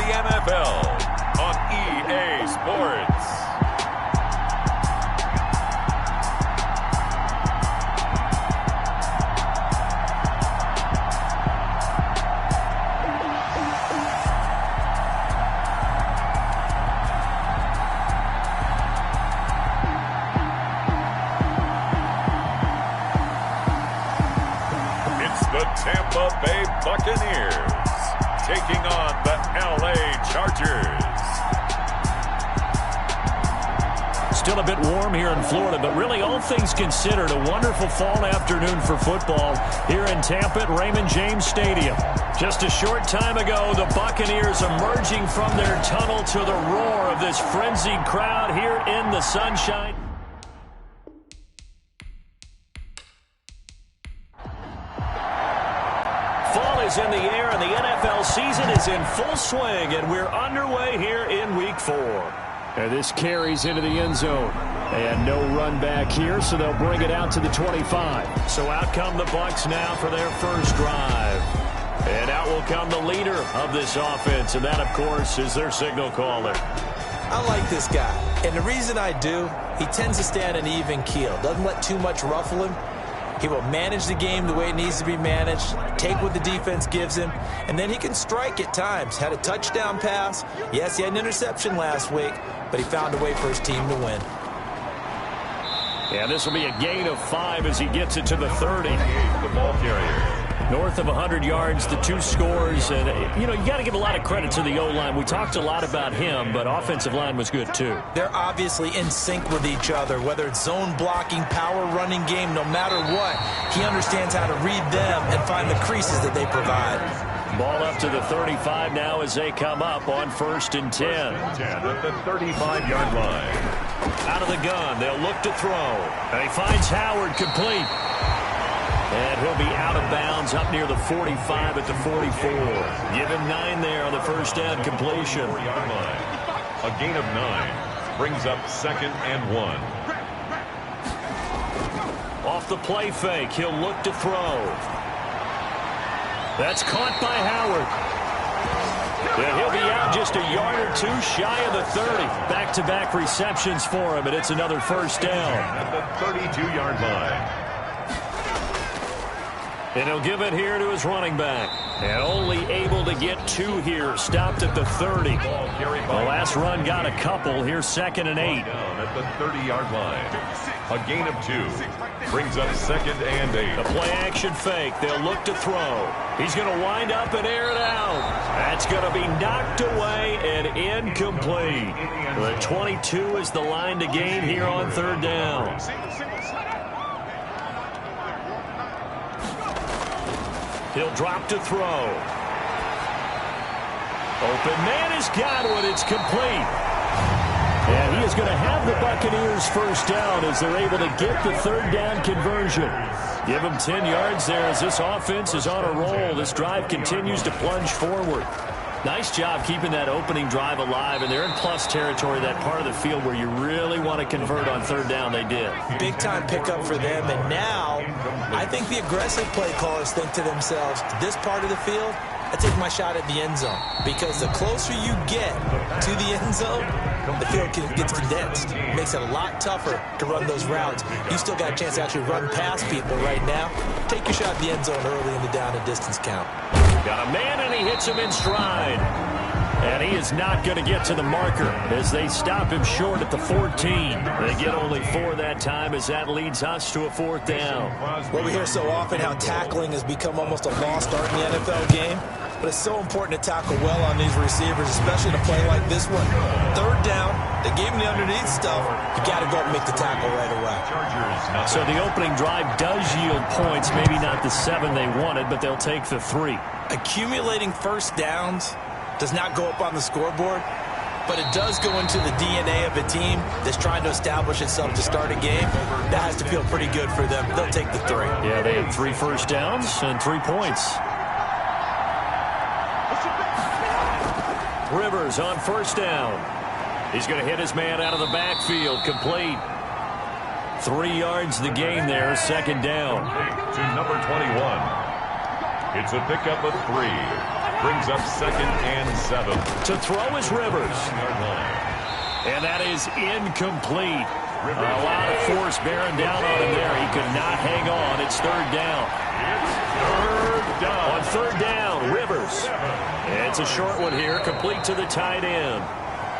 the NFL on EA Sports. The Tampa Bay Buccaneers taking on the LA Chargers. Still a bit warm here in Florida, but really all things considered, a wonderful fall afternoon for football here in Tampa at Raymond James Stadium. Just a short time ago, the Buccaneers emerging from their tunnel to the roar of this frenzied crowd here in the sunshine. In the air, and the NFL season is in full swing, and we're underway here in Week 4. And this carries into the end zone. And no run back here, so they'll bring it out to the 25. So out come the Bucs now for their first drive. And out will come the leader of this offense, and that, of course, is their signal caller. I like this guy, and the reason I do, he tends to stay on an even keel. Doesn't let too much ruffle him. He will manage the game the way it needs to be managed, take what the defense gives him, and then he can strike at times. Had a touchdown pass. Yes, he had an interception last week, but he found a way for his team to win. Yeah, this will be a gain of 5 as he gets it to the 30. The ball carrier. North of 100 yards, the 2 scores. And, you know, you got to give a lot of credit to the O-line. We talked a lot about him, but offensive line was good, too. They're obviously in sync with each other, whether it's zone blocking, power running game, no matter what. He understands how to read them and find the creases that they provide. Ball up to the 35 now as they come up on 1st and 10. At the 35-yard line. Out of the gun, they'll look to throw. And he finds Howard complete. And he'll be out of bounds up near the 45 at the 44. Give him 9 there on the first down completion. A gain of 9 brings up 2nd and 1. Off the play fake, he'll look to throw. That's caught by Howard. And he'll be out just a yard or 2 shy of the 30. Back-to-back receptions for him, and it's another first down. At the 32-yard line. And he'll give it here to his running back. And only able to get 2 here. Stopped at the 30. The last run got a couple. Here's 2nd and 8. At the 30-yard line. A gain of 2. Brings up 2nd and 8. The play-action fake. They'll look to throw. He's going to wind up and air it out. That's going to be knocked away and incomplete. The 22 is the line to gain here on 3rd down. He'll drop to throw. Open man has got one. It's complete. And he is going to have the Buccaneers first down as they're able to get the 3rd down conversion. Give him 10 yards there as this offense is on a roll. This drive continues to plunge forward. Nice job keeping that opening drive alive, and they're in plus territory, that part of the field where you really want to convert on 3rd down. They did. Big-time pickup for them, and now I think the aggressive play callers think to themselves, this part of the field, I take my shot at the end zone, because the closer you get to the end zone, the field gets condensed. It makes it a lot tougher to run those routes. You still got a chance to actually run past people right now. Take your shot at the end zone early in the down and distance count. Got a man, and he hits him in stride. And he is not going to get to the marker as they stop him short at the 14. They get only 4 that time as that leads us to a 4th down. Well, we hear so often how tackling has become almost a lost art in the NFL game. But it's so important to tackle well on these receivers, especially to play like this one. 3rd down, they gave him the underneath stuff. You got to go and make the tackle right away. So the opening drive does yield points, maybe not the 7 they wanted, but they'll take the 3. Accumulating first downs does not go up on the scoreboard, but it does go into the DNA of a team that's trying to establish itself to start a game. That has to feel pretty good for them. They'll take the 3. Yeah, they had 3 first downs and 3 points. Rivers on first down. He's going to hit his man out of the backfield. Complete. 3 yards the gain there. 2nd down. To number 21. It's a pickup of 3. Brings up 2nd and 7. To throw is Rivers. And that is incomplete. A lot of force bearing down on him there. He could not hang on. It's 3rd down. It's 3rd down. On 3rd down, Rivers. It's a short one here, complete to the tight end.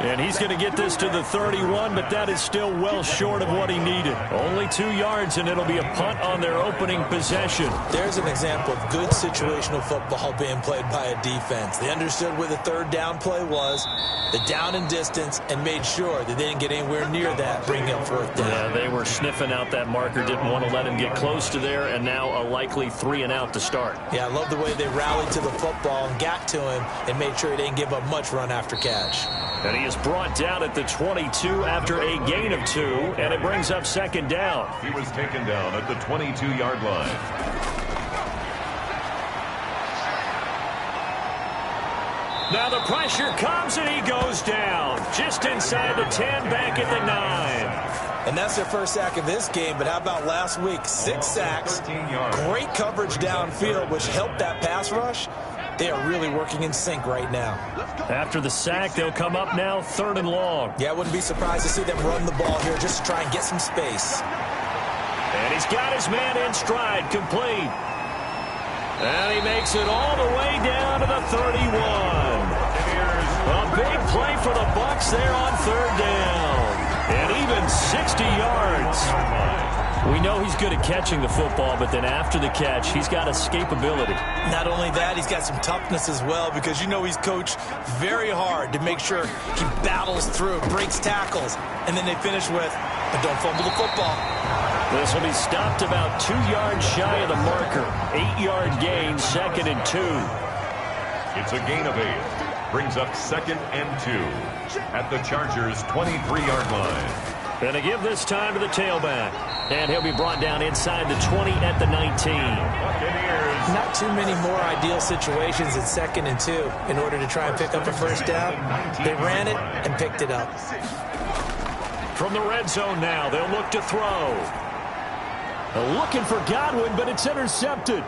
And he's going to get this to the 31, but that is still well short of what he needed. Only 2 yards, and it'll be a punt on their opening possession. There's an example of good situational football being played by a defense. They understood where the 3rd down play was, the down and distance, and made sure that they didn't get anywhere near that, bringing up 4th down. Yeah, they were sniffing out that marker, didn't want to let him get close to there, and now a likely 3 and out to start. Yeah, I love the way they rallied to the football and got to him and made sure he didn't give up much run after catch. And he is brought down at the 22 after a gain of 2, and it brings up 2nd down. He was taken down at the 22-yard line. Now the pressure comes, and he goes down. Just inside the 10, back at the 9. And that's their first sack of this game, but how about last week? 6 sacks, great coverage downfield, which helped that pass rush. They are really working in sync right now. After the sack, they'll come up now 3rd and long. Yeah, I wouldn't be surprised to see them run the ball here just to try and get some space. And he's got his man in stride, complete. And he makes it all the way down to the 31. A big play for the Bucs there on 3rd down. And even 60 yards. We know he's good at catching the football, but then after the catch, he's got escapability. Not only that, he's got some toughness as well, because you know he's coached very hard to make sure he battles through, breaks tackles, and then they finish with, but don't fumble the football. This will be stopped about 2 yards shy of the marker. 8-yard gain, 2nd and 2. It's a gain of 8. Brings up 2nd and 2 at the Chargers' 23-yard line. And to give this time to the tailback. And he'll be brought down inside the 20 at the 19. Buccaneers. Not too many more ideal situations at 2nd and 2 in order to try and pick up a 1st down. They ran it and picked it up. From the red zone now, they'll look to throw. Looking for Godwin, but it's intercepted.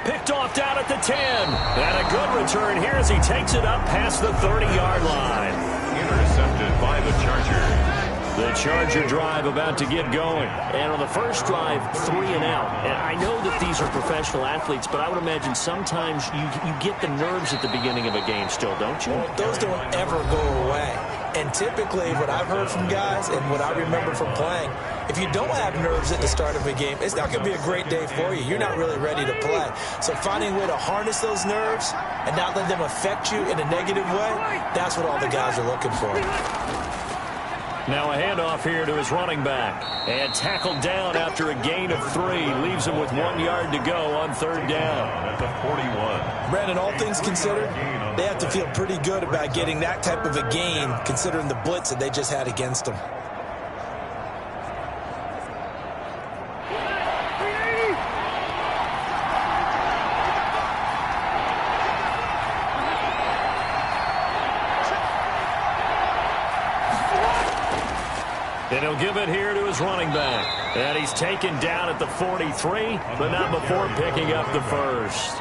Picked off down at the 10. And a good return here as he takes it up past the 30-yard line. Intercepted by the Chargers. The Charger drive about to get going. And on the first drive, 3 and out. And I know that these are professional athletes, but I would imagine sometimes you get the nerves at the beginning of a game still, don't you? Well, those don't ever go away. And typically what I've heard from guys and what I remember from playing, if you don't have nerves at the start of a game, it's not going to be a great day for you. You're not really ready to play. So finding a way to harness those nerves and not let them affect you in a negative way, that's what all the guys are looking for. Now a handoff here to his running back. And tackled down after a gain of 3. Leaves him with 1 yard to go on 3rd down. At the 41. Brandon, all things considered, they have to feel pretty good about getting that type of a gain considering the blitz that they just had against them. And he'll give it here to his running back. And he's taken down at the 43, but not before picking up the first.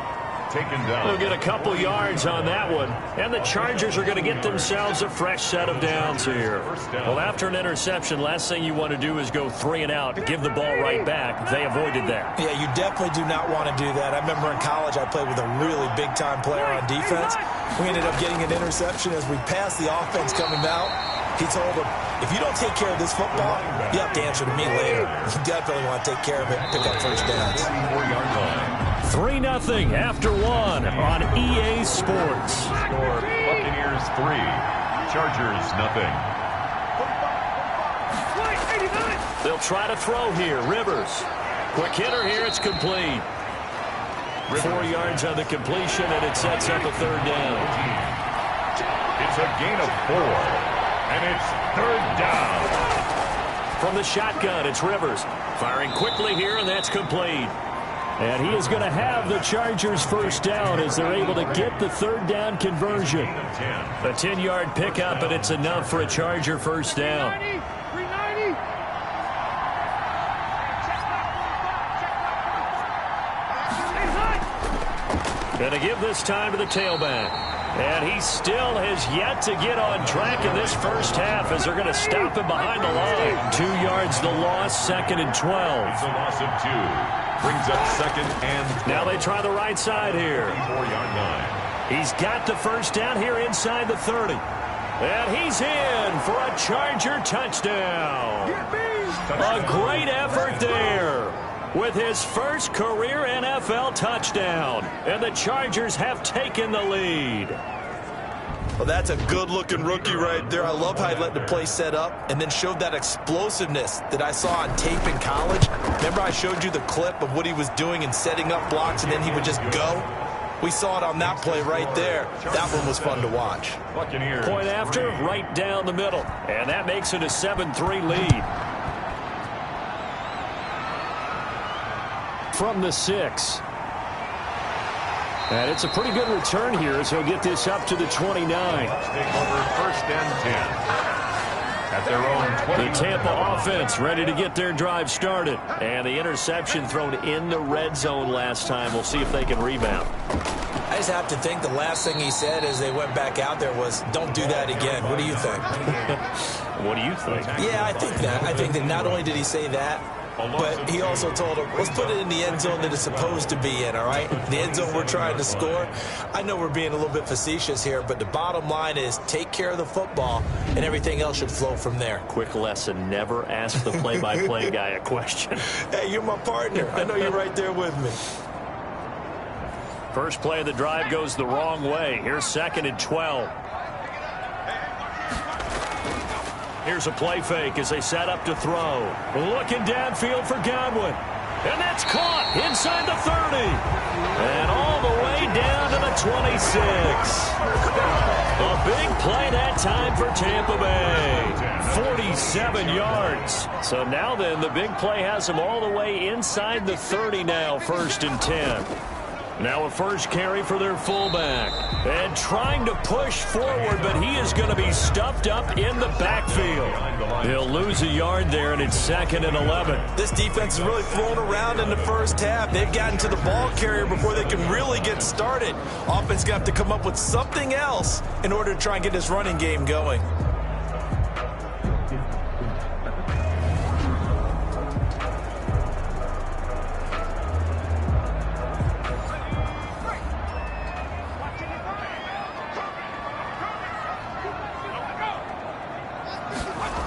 Taken down. They'll get a couple yards on that one. And the Chargers are going to get themselves a fresh set of downs here. Well, after an interception, last thing you want to do is go 3 and out, give the ball right back. They avoided that. Yeah, you definitely do not want to do that. I remember in college I played with a really big-time player on defense. We ended up getting an interception as we passed the offense coming out. He told him, if you don't take care of this football, you have to answer to me later. You definitely want to take care of it and pick up first downs. 4-yard line. 3-0 after 1 on EA Sports. Score Buccaneers 3, Chargers 0. They'll try to throw here. Rivers. Quick hitter here. It's complete. 4 yards on the completion, and it sets up a 3rd down. It's a gain of 4. And it's 3rd down. From the shotgun, it's Rivers. Firing quickly here, and that's complete. And he is going to have the Chargers first down as they're able to get the 3rd down conversion. A 10-yard pickup, and it's enough for a Charger first down. Going to give this time to the tailback. And he still has yet to get on track in this first half as they're going to stop him behind the line. 2 yards the loss, 2nd and 12. It's a loss of 2. Brings up 2nd and 12. Now they try the right side here. 4-yard line. He's got the first down here inside the 30. And he's in for a Charger touchdown. A great effort there with his first career NFL touchdown. And the Chargers have taken the lead. Well, that's a good-looking rookie right there. I love how he let the play set up and then showed that explosiveness that I saw on tape in college. Remember I showed you the clip of what he was doing and setting up blocks, and then he would just go? We saw it on that play right there. That one was fun to watch. Buccaneers. Point after, right down the middle. And that makes it a 7-3 lead. From the 6. And it's a pretty good return here as he'll get this up to the 29. Take over 1st and 10. At their own 20. The Tampa offense ready to get their drive started. And the interception thrown in the red zone last time. We'll see if they can rebound. I just have to think the last thing he said as they went back out there was, don't do that again. What do you think? What do you think? Yeah, I think that. I think that not only did he say that, but he also told him, let's put it in the end zone that it's supposed to be in, all right? The end zone we're trying to score. I know we're being a little bit facetious here, but the bottom line is take care of the football, and everything else should flow from there. Quick lesson, never ask the play-by-play guy a question. Hey, you're my partner. I know you're right there with me. First play of the drive goes the wrong way. Here's 2nd and 12. Here's a play fake as they set up to throw. Looking downfield for Godwin. And that's caught inside the 30. And all the way down to the 26. A big play that time for Tampa Bay. 47 yards. So now then, the big play has them all the way inside the 30 now, 1st and 10. Now a first carry for their fullback. And trying to push forward, but he is going to be stuffed up in the backfield. He'll lose a yard there, and it's 2nd and 11. This defense is really thrown around in the first half. They've gotten to the ball carrier before they can really get started. Offense got to come up with something else in order to try and get this running game going.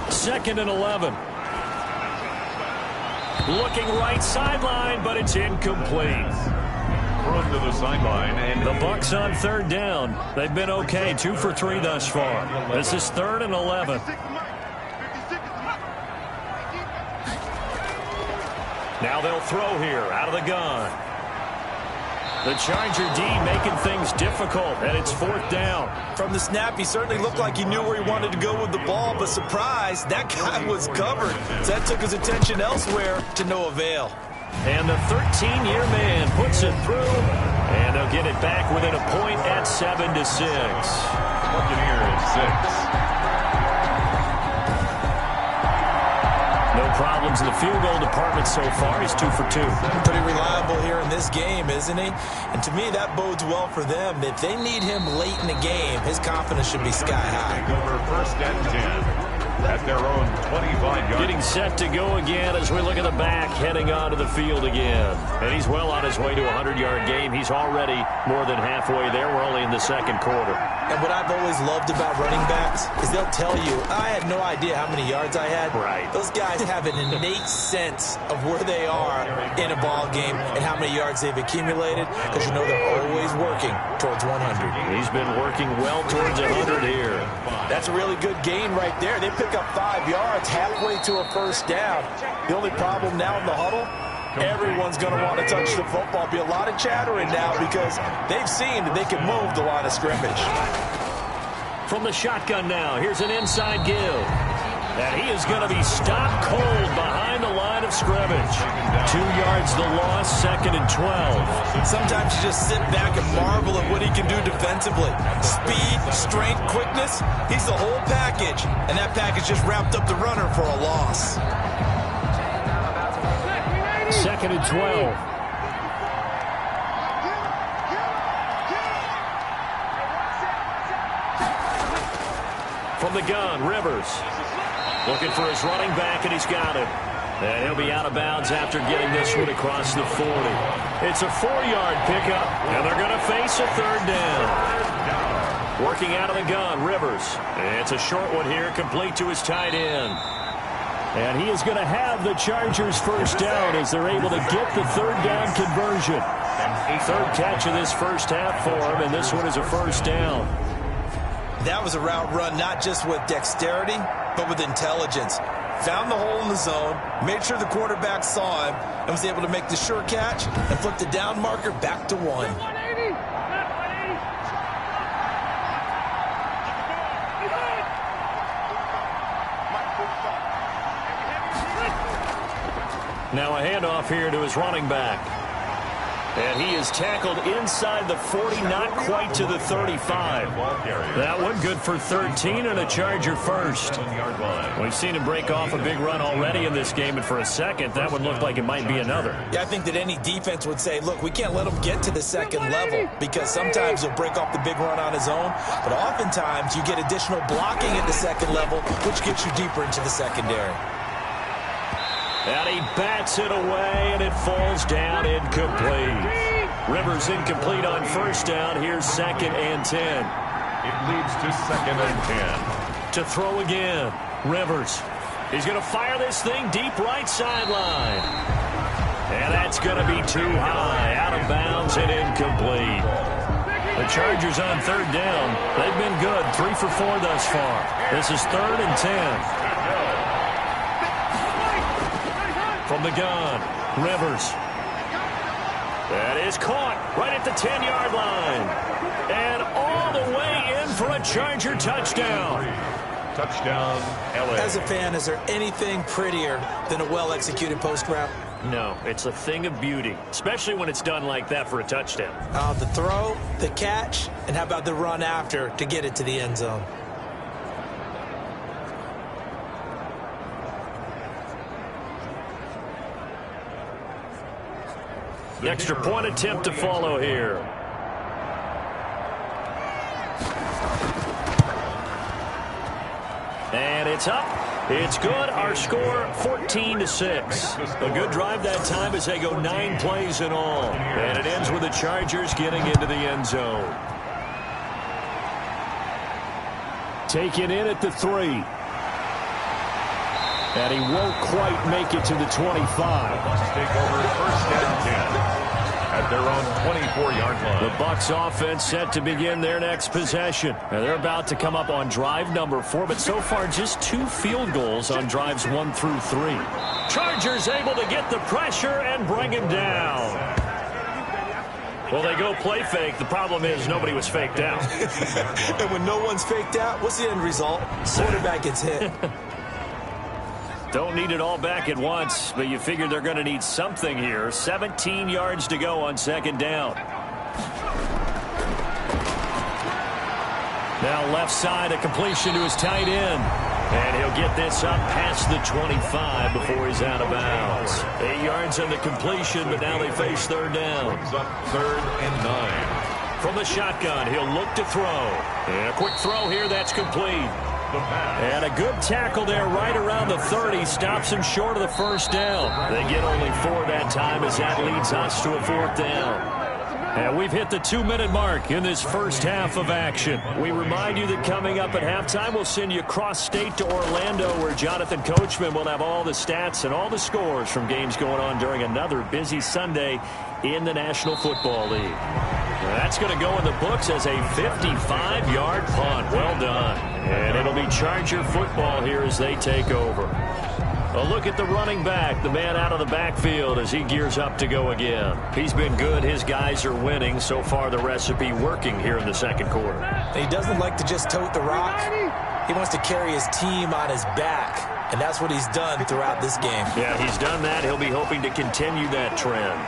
Second and 11. Looking right sideline, but it's incomplete. Run to the sideline. And the Bucs on 3rd down. They've been okay, 2 for 3 thus far. This is 3rd and 11. Now they'll throw here out of the gun. The Charger D making things difficult, and it's 4th down. From the snap, he certainly looked like he knew where he wanted to go with the ball, but surprise, that guy was covered. So that took his attention elsewhere to no avail. And the 13-year man puts it through, and they'll get it back within a point at 7-6. Buccaneers 6. No problems in the field goal department so far. He's 2 for 2. Pretty reliable here in this game, isn't he? And to me, that bodes well for them. If they need him late in the game, his confidence should be sky high. Over 1st and 10. At their own 25-yard. Getting set to go again as we look at the back, heading onto the field again. And he's well on his way to a 100-yard game. He's already more than halfway there. We're only in the 2nd quarter. And what I've always loved about running backs is they'll tell you, I had no idea how many yards I had. Right. Those guys have an innate sense of where they are in a ball game and how many yards they've accumulated, because you know they're always working towards 100. He's been working well towards 100 here. That's a really good gain right there. They pick up 5 yards halfway to a 1st down. The only problem now in the huddle, everyone's going to want to touch the football. Be a lot of chattering now because they've seen that they can move the line of scrimmage. From the shotgun now, here's an inside give. And he is going to be stopped cold behind the line of scrimmage. 2 yards the loss, 2nd and 12. Sometimes you just sit back and marvel at what he can do defensively. Speed, strength, quickness, he's the whole package. And that package just wrapped up the runner for a loss. 2nd and 12. From the gun, Rivers. Looking for his running back, and he's got him. And he'll be out of bounds after getting this one across the 40. It's a 4-yard pickup, and they're going to face a third down. Working out of the gun, Rivers. It's a short one here, complete to his tight end. And he is going to have the Chargers first down as they're able to get the third down conversion. Third catch of this first half for him, and this one is a first down. That was a route run not just with dexterity, but with intelligence. Found the hole in the zone, made sure the quarterback saw him, and was able to make the sure catch and flip the down marker back to 1. Now a handoff here to his running back. And he is tackled inside the 40, not quite to the 35. That one good for 13 and a Charger first. We've seen him break off a big run already in this game, and for a second, that one looked like it might be another. Yeah, I think that any defense would say, look, we can't let him get to the second level because sometimes he'll break off the big run on his own, but oftentimes you get additional blocking at the second level, which gets you deeper into the secondary. And he bats it away, and it falls down incomplete. Rivers incomplete on first down. Here's 2nd and 10. It leads to 2nd and 10. To throw again, Rivers. He's going to fire this thing deep right sideline. And that's going to be too high, out of bounds and incomplete. The Chargers on third down. They've been good, 3 for 4 thus far. This is 3rd and 10. From the gun, Rivers. That is caught right at the 10-yard line. And all the way in for a Charger touchdown. Touchdown, LA. As a fan, is there anything prettier than a well-executed post route? No, it's a thing of beauty, especially when it's done like that for a touchdown. The throw, the catch, and how about the run after to get it to the end zone? Extra point attempt to follow here. And it's up. It's good. Our score, 14-6. A good drive that time as they go 9 plays in all. And it ends with the Chargers getting into the end zone. Taken in at the 3. And he won't quite make it to the 25. Bucs take over 1st and 10 at their own 24-yard line. The Bucs offense set to begin their next possession. And they're about to come up on drive number 4, but so far just 2 field goals on drives 1 through 3. Chargers able to get the pressure and bring him down. Well, they go play fake. The problem is nobody was faked out. And when no one's faked out, what's the end result? Quarterback gets hit. Don't need it all back at once, but you figure they're going to need something here. 17 yards to go on 2nd down. Now left side, a completion to his tight end. And he'll get this up past the 25 before he's out of bounds. 8 yards on the completion, but now they face 3rd down. Brings up 3rd and 9. From the shotgun, he'll look to throw. And a quick throw here, that's complete. And a good tackle there right around the 30. Stops him short of the first down. They get only 4 that time as that leads us to a 4th down. And we've hit the 2-minute mark in this first half of action. We remind you that coming up at halftime, we'll send you cross-state to Orlando, where Jonathan Coachman will have all the stats and all the scores from games going on during another busy Sunday in the National Football League. That's going to go in the books as a 55-yard punt. Well done. And it'll be Charger football here as they take over. A look at the running back, the man out of the backfield as he gears up to go again. He's been good. His guys are winning. So far, the recipe working here in the 2nd quarter. He doesn't like to just tote the rock. He wants to carry his team on his back, and that's what he's done throughout this game. Yeah, he's done that. He'll be hoping to continue that trend.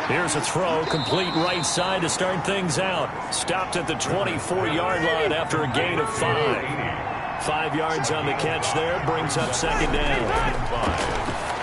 Here's a throw, complete right side to start things out. Stopped at the 24-yard line after a gain of 5. 5 yards on the catch there, brings up 2nd down.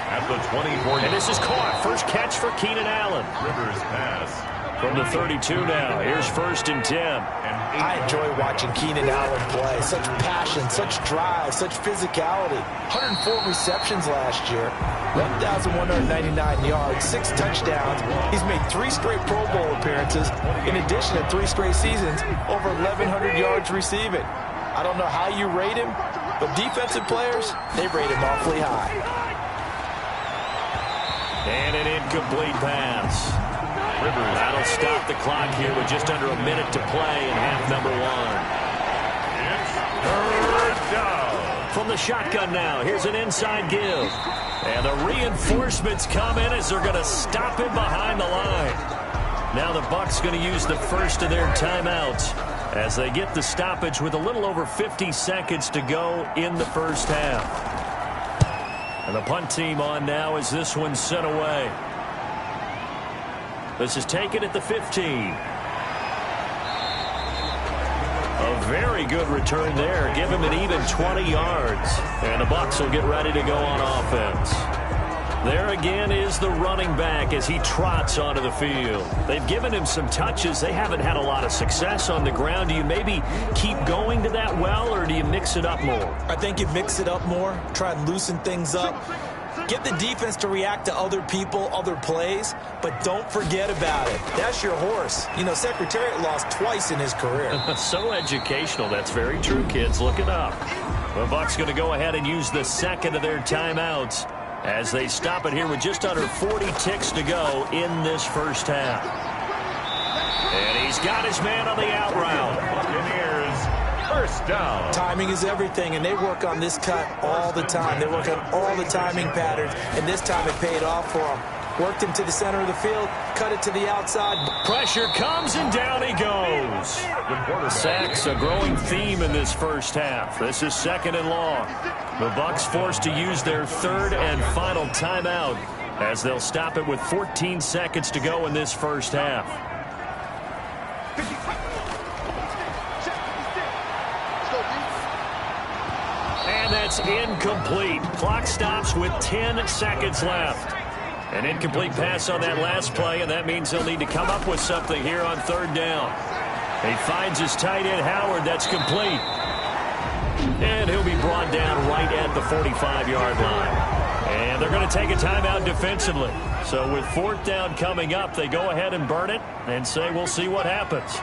At the 24-yard line. And this is caught. First catch for Keenan Allen. Rivers pass From the 32 now, here's 1st and 10. I enjoy watching Keenan Allen play. Such passion, such drive, such physicality. 104 receptions last year, 1,199 yards, 6 touchdowns. He's made 3 straight Pro Bowl appearances, in addition to 3 straight seasons, over 1,100 yards receiving. I don't know how you rate him, but defensive players, they rate him awfully high. And an incomplete pass. That'll stop the clock here with just under a minute to play in half number 1. It's 3rd down. From the shotgun now, here's an inside give. And the reinforcements come in as they're going to stop him behind the line. Now the Bucs going to use the first of their timeouts as they get the stoppage with a little over 50 seconds to go in the first half. And the punt team on now as this one's sent away. This is taken at the 15. A very good return there. Give him an even 20 yards. And the Bucs will get ready to go on offense. There again is the running back as he trots onto the field. They've given him some touches. They haven't had a lot of success on the ground. Do you maybe keep going to that well, or do you mix it up more? I think you mix it up more, try and loosen things up. Get the defense to react to other people, other plays, but don't forget about it. That's your horse. You know, Secretariat lost twice in his career. So educational. That's very true, kids. Look it up. The Bucs going to go ahead and use the second of their timeouts as they stop it here with just under 40 ticks to go in this first half. And he's got his man on the out route. Buccaneers, 1st down. Timing is everything, and they work on this cut all the time. They work on all the timing patterns, and this time it paid off for them. Worked him to the center of the field, cut it to the outside. Pressure comes, and down he goes. Sacks, a growing theme in this first half. This is 2nd and long. The Bucs forced to use their 3rd and final timeout as they'll stop it with 14 seconds to go in this first half. And that's incomplete. Clock stops with 10 seconds left. An incomplete pass on that last play, and that means they'll need to come up with something here on 3rd down. He finds his tight end, Howard. That's complete. And he'll be brought down right at the 45-yard line. And they're going to take a timeout defensively. So with 4th down coming up, they go ahead and burn it and say we'll see what happens.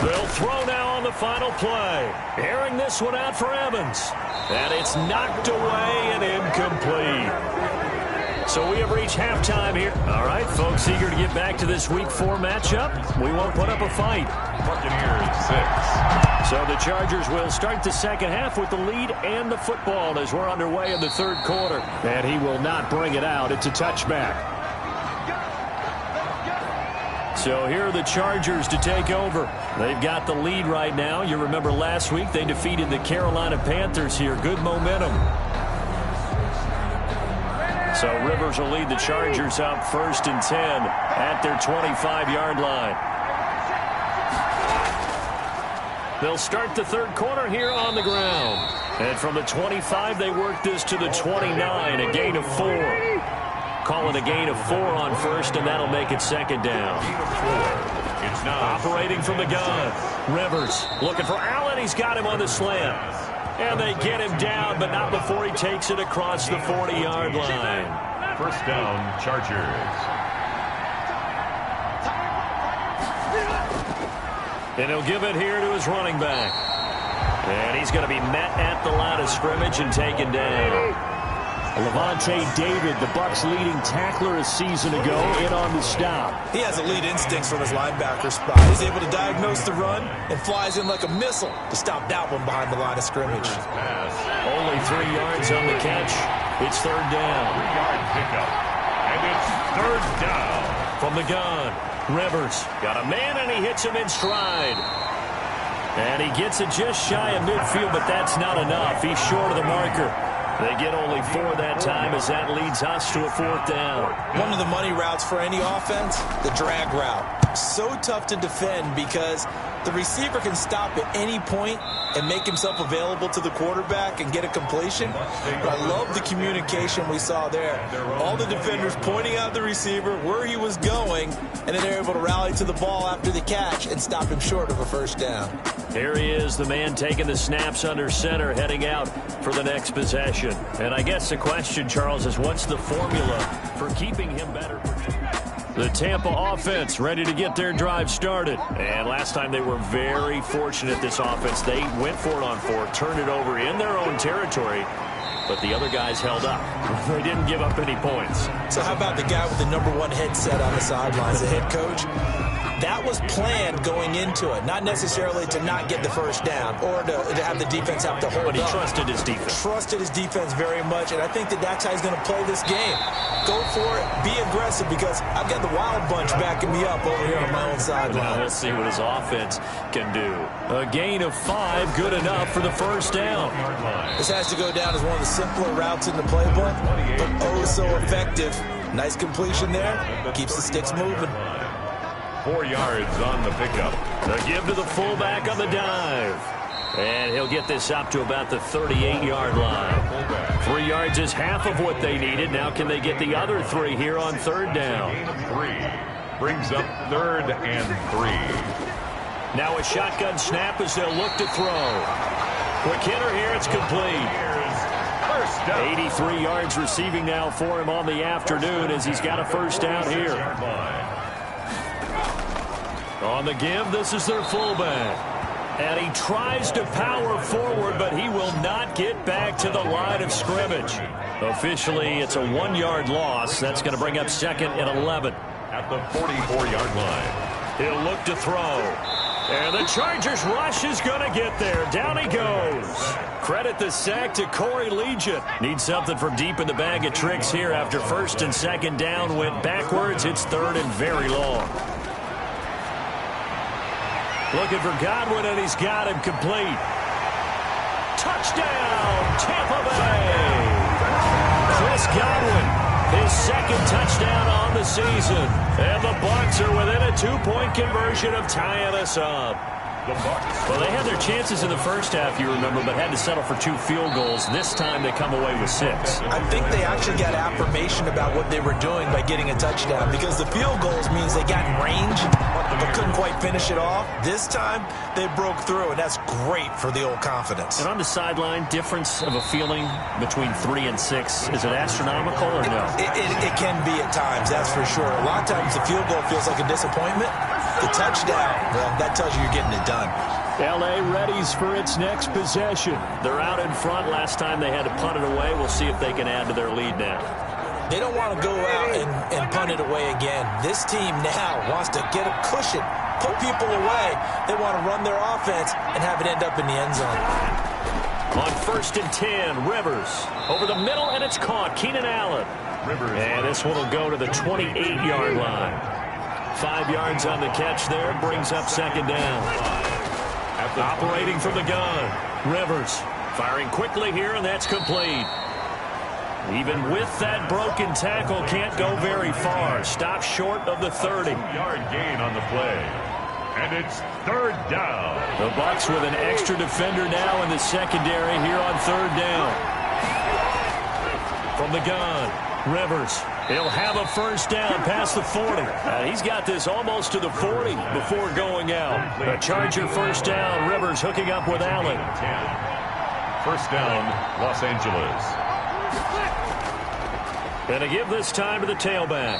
They'll throw now on the final play. Airing this one out for Evans. And it's knocked away and incomplete. So we have reached halftime here. All right, folks, eager to get back to this Week 4 matchup. We won't put up a fight. Buccaneers, 6. So the Chargers will start the second half with the lead and the football as we're underway in the 3rd quarter. And he will not bring it out. It's a touchback. So here are the Chargers to take over. They've got the lead right now. You remember last week they defeated the Carolina Panthers here. Good momentum. So Rivers will lead the Chargers up 1st and 10 at their 25-yard line. They'll start the 3rd quarter here on the ground. And from the 25, they work this to the 29, a gain of 4. Call it a gain of 4 on 1st, and that'll make it 2nd down. It's now Operating from the gun. Rivers looking for Allen. He's got him on the slant. And they get him down, but not before he takes it across the 40-yard line. 1st down, Chargers. And he'll give it here to his running back. And he's going to be met at the line of scrimmage and taken down. Levante David, the Bucs' leading tackler a season ago, in on the stop. He has elite instincts from his linebacker spot. He's able to diagnose the run and flies in like a missile to stop that one behind the line of scrimmage. Only 3 yards on the catch. It's 3rd down. 3-yard pickup. And it's 3rd down. From the gun, Rivers got a man, and he hits him in stride. And he gets it just shy of midfield, but that's not enough. He's short of the marker. They get only 4 that time as that leads us to a 4th down. One of the money routes for any offense, the drag route. so tough to defend because the receiver can stop at any point and make himself available to the quarterback and get a completion. But I love the communication we saw there. All the defenders pointing out the receiver, where he was going, and then they're able to rally to the ball after the catch and stop him short of a first down. Here he is, the man taking the snaps under center, heading out for the next possession. And I guess the question, Charles, is what's the formula for keeping him better? The Tampa offense ready to get their drive started. And last time they were very fortunate, this offense. They went for it on fourth, turned it over in their own territory, but the other guys held up. They didn't give up any points. So how about the guy with the #1 headset on the sidelines, the head coach? That was planned going into it, not necessarily to not get the first down or to have the defense have to hold up. But he trusted his defense. Trusted his defense very much, and I think that's how he's going to play this game. Go for it, be aggressive, because I've got the wild bunch backing me up over here on my own sideline. Well, we'll see what his offense can do. A gain of 5, good enough for the first down. This has to go down as one of the simpler routes in the playbook, but oh so effective. Nice completion there, keeps the sticks moving. 4 yards on the pickup. The give to the fullback on the dive. And he'll get this up to about the 38-yard line. 3 yards is half of what they needed. Now can they get the other 3 here on third down? Gain of 3. Brings up 3rd and 3. Now a shotgun snap as they'll look to throw. Quick hitter here, it's complete. First down. 83 yards receiving now for him on the afternoon as he's got a first down here. On the give, this is their fullback. And he tries to power forward, but he will not get back to the line of scrimmage. Officially, it's a 1-yard loss. That's going to bring up 2nd and 11. At the 44-yard line. He'll look to throw. And the Chargers rush is going to get there. Down he goes. Credit the sack to Corey Legion. Needs something from deep in the bag of tricks here after 1st and 2nd down went backwards. It's 3rd and very long. Looking for Godwin, and he's got him complete. Touchdown, Tampa Bay. Chris Godwin, his 2nd touchdown on the season. And the Bucs are within a 2-point conversion of tying us up. Well, they had their chances in the first half, you remember, but had to settle for 2 field goals. This time they come away with 6. I think they actually got affirmation about what they were doing by getting a touchdown, because the field goals means they got in range but couldn't quite finish it off. This time they broke through, and that's great for the old confidence. And on the sideline, difference of a feeling between 3 and 6, is it astronomical or no? It can be at times, that's for sure. A lot of times the field goal feels like a disappointment. The touchdown, well, that tells you you're getting it done. L.A. readies for its next possession. They're out in front. Last time they had to punt it away. We'll see if they can add to their lead now. They don't want to go out and punt it away again. This team now wants to get a cushion, put people away. They want to run their offense and have it end up in the end zone. On 1st and 10, Rivers over the middle, and it's caught. Keenan Allen. And this one will go to the 28-yard line. 5 yards on the catch there, brings up 2nd down. Operating from the gun, Rivers firing quickly here, and that's complete. Even with that broken tackle, can't go very far. Stops short of the 30-yard gain on the play. And it's 3rd down. The Bucs with an extra defender now in the secondary here on 3rd down. From the gun, Rivers. He'll have a first down past the 40. He's got this almost to the 40 before going out. A Charger first down. Rivers hooking up with Allen. 10. First down, Los Angeles. Gonna give this time to the tailback.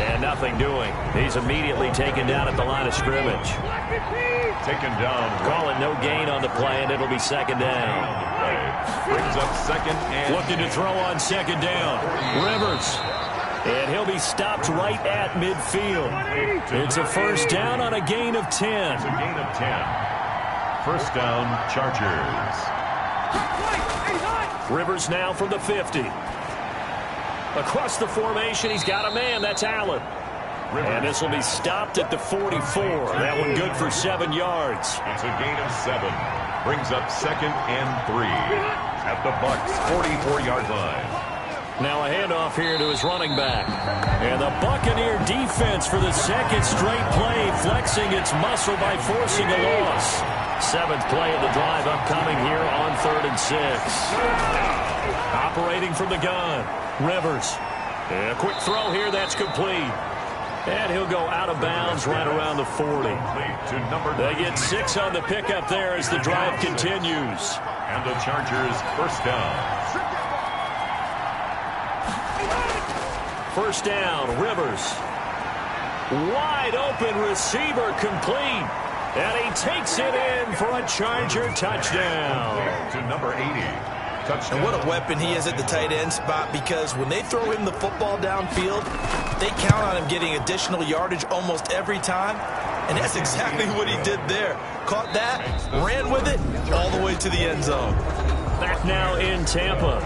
And nothing doing. He's immediately taken down at the line of scrimmage. Taken down. Call it no gain on the play, and it'll be 2nd down. Brings up 2nd and... Looking to throw on 2nd down. Rivers. And he'll be stopped right at midfield. It's a first down on a gain of 10. It's a gain of 10. First down, Chargers. Rivers now from the 50. Across the formation, he's got a man. That's Allen. And this will be stopped at the 44. That one good for 7 yards. It's a gain of 7. Brings up 2nd and 3. At the Bucs' 44-yard line. Now a handoff here to his running back. And the Buccaneer defense for the second straight play, flexing its muscle by forcing a loss. 7th play of the drive upcoming here on 3rd and 6. Operating from the gun, Rivers. A quick throw here, that's complete. And he'll go out of bounds right around the 40. They get 6 on the pickup there as the drive continues. And the Chargers first down. First down, Rivers. Wide open receiver complete. And he takes it in for a Charger touchdown. To number 80. Touchdown. And what a weapon he is at the tight end spot, because when they throw him the football downfield, they count on him getting additional yardage almost every time. And that's exactly what he did there. Caught that, ran with it, all the way to the end zone. Back now in Tampa,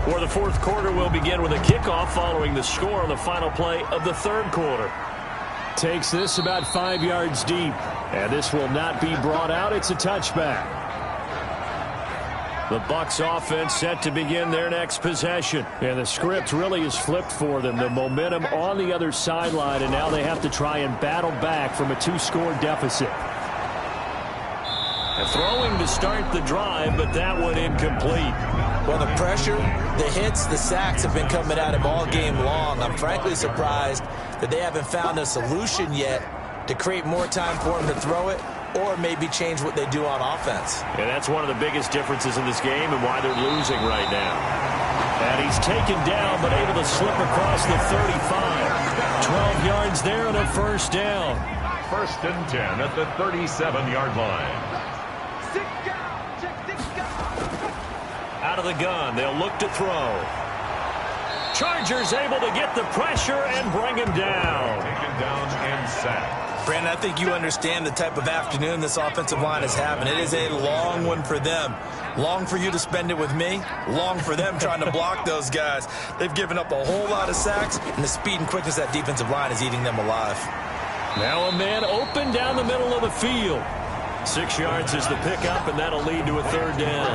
where the 4th quarter will begin with a kickoff following the score on the final play of the 3rd quarter. Takes this about 5 yards deep. And this will not be brought out. It's a touchback. The Bucs offense set to begin their next possession. And the script really is flipped for them. The momentum on the other sideline, and now they have to try and battle back from a 2-score deficit. And throwing to start the drive, but that one incomplete. Well, the pressure, the hits, the sacks have been coming at him all game long. I'm frankly surprised that they haven't found a solution yet to create more time for him to throw it, or maybe change what they do on offense. And that's one of the biggest differences in this game and why they're losing right now. And he's taken down, but able to slip across the 35. 12 yards there and a first down. 1st and 10 at the 37-yard line. Out of the gun, they'll look to throw. Chargers able to get the pressure and bring him down. Taken down and sacked. Brandon, I think you understand the type of afternoon this offensive line is having. It is a long one for them. Long for you to spend it with me. Long for them trying to block those guys. They've given up a whole lot of sacks, and the speed and quickness of that defensive line is eating them alive. Now a man open down the middle of the field. 6 yards is the pickup, and that'll lead to a 3rd down.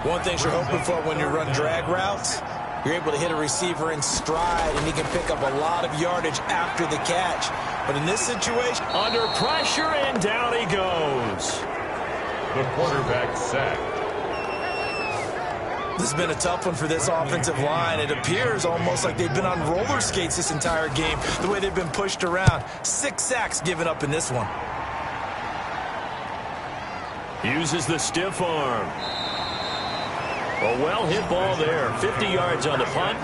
One thing you're hoping for when you run drag routes, you're able to hit a receiver in stride, and he can pick up a lot of yardage after the catch. But in this situation, under pressure, and down he goes. The quarterback sacked. This has been a tough one for this offensive line. It appears almost like they've been on roller skates this entire game, the way they've been pushed around. 6 sacks given up in this one. Uses the stiff arm. A well-hit ball there. 50 yards on the punt,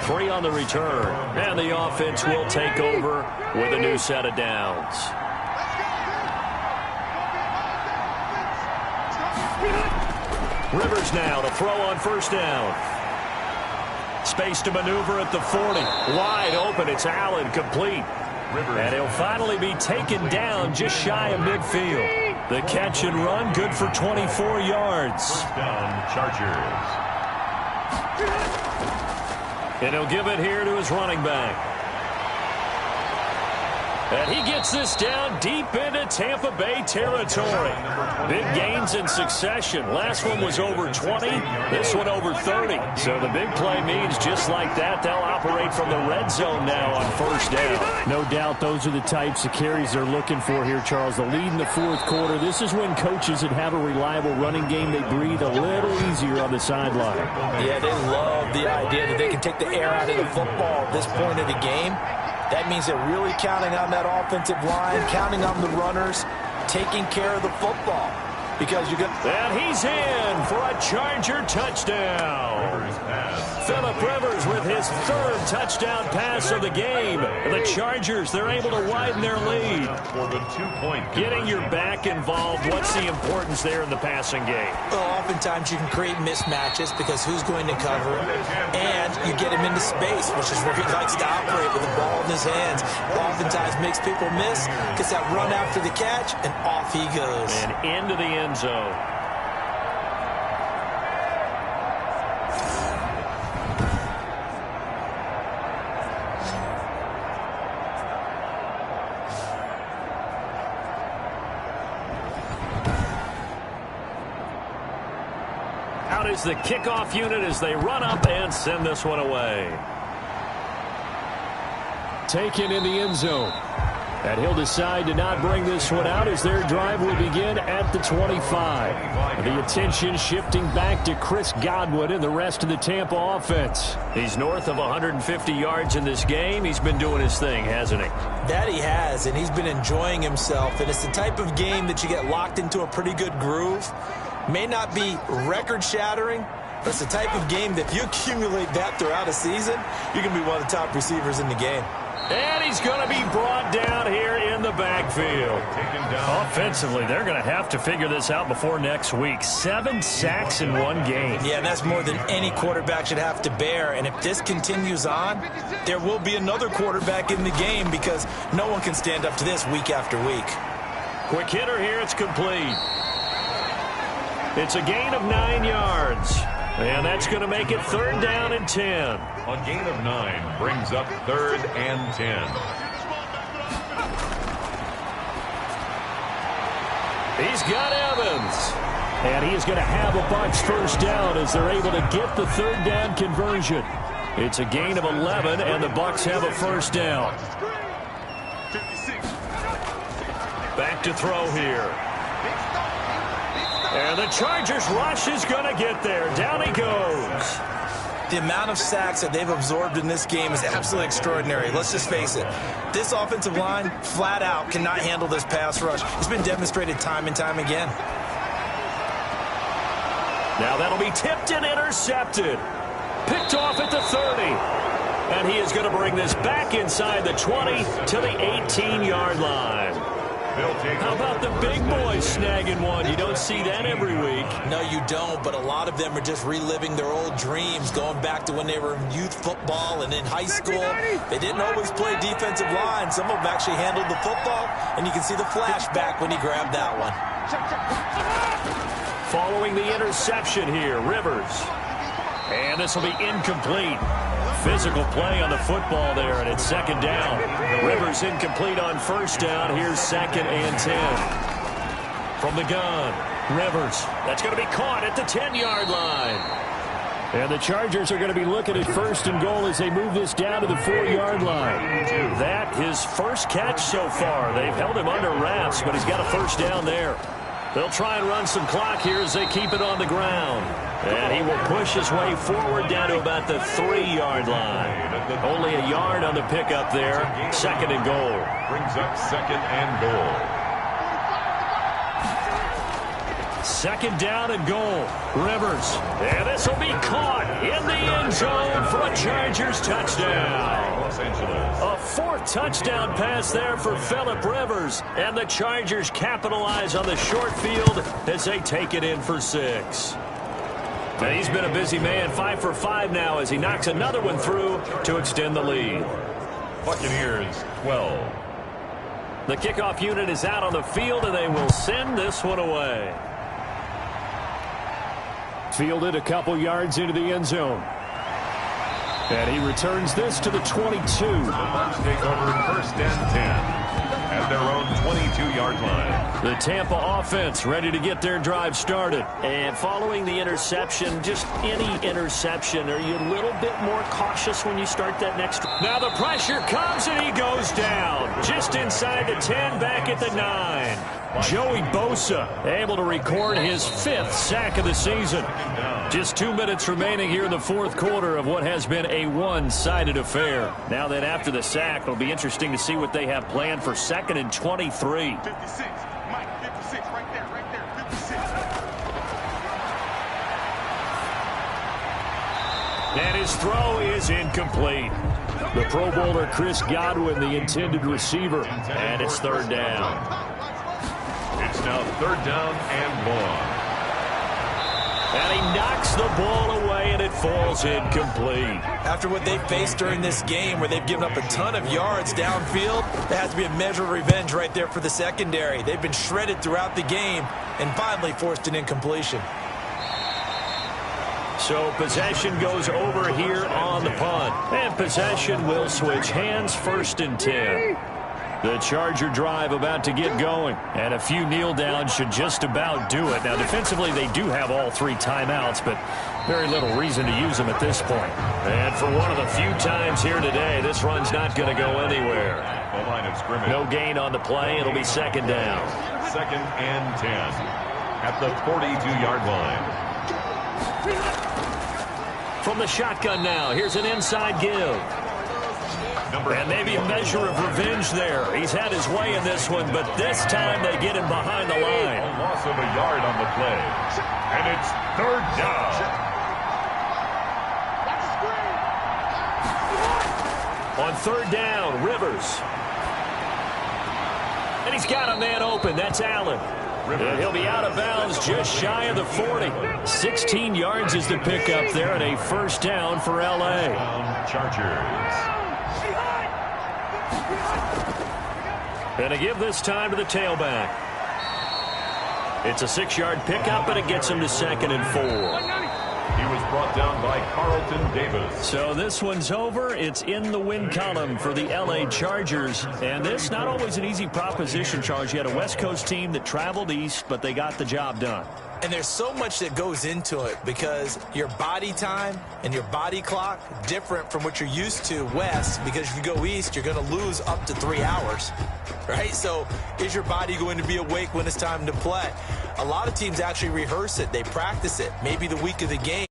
3 on the return. And the offense will take over with a new set of downs. Rivers now to throw on first down. Space to maneuver at the 40. Wide open. It's Allen, complete. And he'll finally be taken down just shy of midfield. The catch and run, good for 24 yards. First down, Chargers. And he'll give it here to his running back. And he gets this down deep into Tampa Bay territory. Big gains in succession. Last one was over 20. This one over 30. So the big play means just like that, they'll operate from the red zone now on first down. No doubt those are the types of carries they're looking for here, Charles. The lead in the 4th quarter. This is when coaches that have a reliable running game, they breathe a little easier on the sideline. Yeah, they love the idea that they can take the air out of the football at this point of the game. That means they're really counting on that offensive line, counting on the runners, taking care of the football. Because you got... And he's in for a Charger touchdown. Phillip Rivers with his 3rd touchdown pass of the game. The Chargers, they're able to widen their lead. For the 2-point Getting your back involved, what's the importance there in the passing game? Well, oftentimes you can create mismatches because who's going to cover, and you get him into space, which is where he likes to operate with the ball in his hands. Oftentimes makes people miss, gets that run after the catch, and off he goes. And into the end zone. out is the kickoff unit as they run up and send this one away. Taken in the end zone. And he'll decide to not bring this one out as their drive will begin at the 25. The attention shifting back to Chris Godwin and the rest of the Tampa offense. He's north of 150 yards in this game. He's been doing his thing, hasn't he? That he has, and he's been enjoying himself. And it's the type of game that you get locked into a pretty good groove. May not be record-shattering, but it's the type of game that if you accumulate that throughout a season, you can be one of the top receivers in the game. And he's going to be brought down here in the backfield. Offensively, they're going to have to figure this out before next week. 7 sacks in one game. Yeah, and that's more than any quarterback should have to bear. And if this continues on, there will be another quarterback in the game because no one can stand up to this week after week. Quick hitter here. It's complete. It's a gain of 9 yards. And that's going to make it 3rd down and 10. A gain of 9 brings up 3rd and 10. He's got Evans. And he is going to have a Bucs first down as they're able to get the 3rd down conversion. It's a gain of 11, and the Bucs have a first down. Back to throw here. And the Chargers rush is going to get there. Down he goes. The amount of sacks that they've absorbed in this game is absolutely extraordinary. Let's just face it. This offensive line, flat out, cannot handle this pass rush. It's been demonstrated time and time again. Now that'll be tipped and intercepted. Picked off at the 30. And he is going to bring this back inside the 20 to the 18-yard line. How about the big boys snagging one? You don't see that every week. No, you don't, but a lot of them are just reliving their old dreams, going back to when they were in youth football and in high school. They didn't always play defensive line. Some of them actually handled the football, and you can see the flashback when he grabbed that one. Following the interception here, Rivers. And this will be incomplete. Physical play on the football there, and it's 2nd down. Rivers incomplete on 1st down. Here's 2nd and 10. From the gun, Rivers. That's going to be caught at the 10-yard line. And the Chargers are going to be looking at 1st and goal as they move this down to the 4-yard line. That his first catch so far. They've held him under wraps, but he's got a first down there. They'll try and run some clock here as they keep it on the ground. And he will push his way forward down to about the 3-yard line. Only a yard on the pickup there. 2nd and goal. Brings up 2nd and goal. 2nd down and goal. Rivers. And this will be caught in the end zone for a Chargers touchdown. Los Angeles. A 4th touchdown pass there for Phillip Rivers. And the Chargers capitalize on the short field as they take it in for 6. Now he's been a busy man, 5 for 5 now as he knocks another one through to extend the lead. Buccaneers 12. The kickoff unit is out on the field, and they will send this one away. Fielded a couple yards into the end zone. And he returns this to the 22. The Bucs take over 1st and 10 at their own 22-yard line. The Tampa offense ready to get their drive started. And following the interception, just any interception, are you a little bit more cautious when you start that next? Now the pressure comes, and he goes down. Just inside the 10, back at the 9. Joey Bosa able to record his 5th sack of the season. Just 2 minutes remaining here in the 4th quarter of what has been a one-sided affair. Now that after the sack, it'll be interesting to see what they have planned for 2nd and 23. 56. Mike, 56, right there, 56. And his throw is incomplete. The Pro Bowler Chris Godwin, the intended receiver. And it's 3rd down. It's now 3rd down and long. And he knocks the ball away, and it falls incomplete. After what they've faced during this game where they've given up a ton of yards downfield, there has to be a measure of revenge right there for the secondary. They've been shredded throughout the game and finally forced an incompletion. So possession goes over here on the punt. And possession will switch hands, 1st and 10. The Charger drive about to get going. And a few kneel downs should just about do it. Now, defensively, they do have all 3 timeouts, but very little reason to use them at this point. And for one of the few times here today, this run's not going to go anywhere. The line of scrimmage. No gain on the play. It'll be second down. 2nd and 10 at the 42-yard line. From the shotgun now, here's an inside give. And maybe a measure of revenge there. He's had his way in this one, but this time they get him behind the line. A loss of a yard on the play. And it's 3rd down. On 3rd down, Rivers. And he's got a man open. That's Allen. And he'll be out of bounds just shy of the 40. 16 yards is the pickup there, and a first down for L.A. Chargers. And to give this time to the tailback. It's a 6-yard pickup, and it gets him to 2nd and 4. He was brought down by Carlton Davis. So this one's over. It's in the win column for the L.A. Chargers. And this, not always an easy proposition, Charles. You had a West Coast team that traveled east, but they got the job done. And there's so much that goes into it because your body time and your body clock different from what you're used to west, because if you go east, you're going to lose up to 3 hours, right? So is your body going to be awake when it's time to play? A lot of teams actually rehearse it. They practice it, maybe the week of the game.